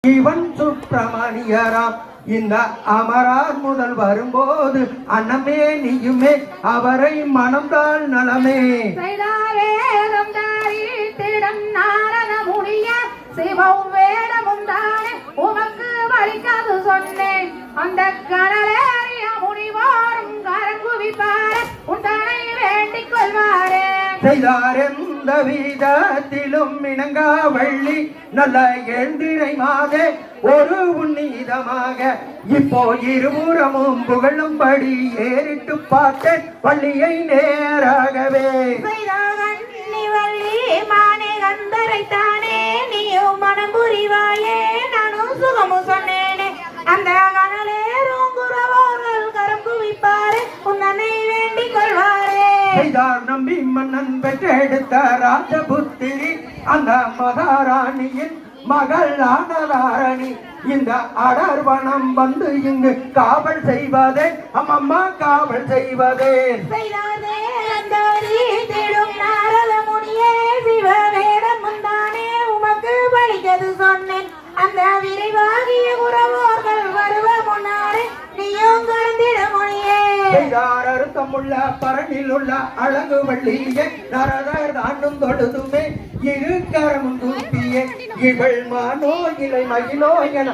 இவன் சுப்பிரமணியராம் இந்த அமரார் முதல் வரும்போது அன்னமே நீயுமே அவரை மனம்தாள் நலமே சிவம் வேடமும் தானே உமக்கு வலிக்காது சொன்னேன் அந்த கனலேறிய முனிவாரும் கரங்குவிப்பாரே உண்டனை வேண்டிக் கொள்வாரே செய்தார் எந்த விதத்திலும் இணங்கா வள்ளி நல்ல எழுந்திரை மாதே ஒரு உன்னீதமாக இப்போ இருபுறமும் புகழும்படி ஏறிட்டு பார்த்தேன் வள்ளியை நேராகவே மானே கந்தரை தானே நீயும் மனம் புரிவாயே நானும் சுகமும் சொன்னேனே அந்த கனலேறும் குறவர்கள் கரம் குவிப்பாரே உன்னை வேண்டிக் கொள்வாரே செய்தார் நம்பி மன்னன் பெற்றெடுத்த ராஜபுத்திரி அந்த மகாராணியின் மகள் ஆனதாரணி இந்த அடர்வனம் வந்து இங்கு காவல் செய்வதே அம்மம்மா காவல் செய்வதே சொன்னேன் அந்த விரைவாகிய உறவோர்கள் வருவ முன்னாரே நீயும் கலந்திட மொழியே செய்தார் அறுத்தமுள்ள பரணில் உள்ள அழகு வள்ளியே நரதர் தாண்டும் தொழுதுமே இரு கரமும் தூக்கியே இவள் மானோ இலை மகிழோ என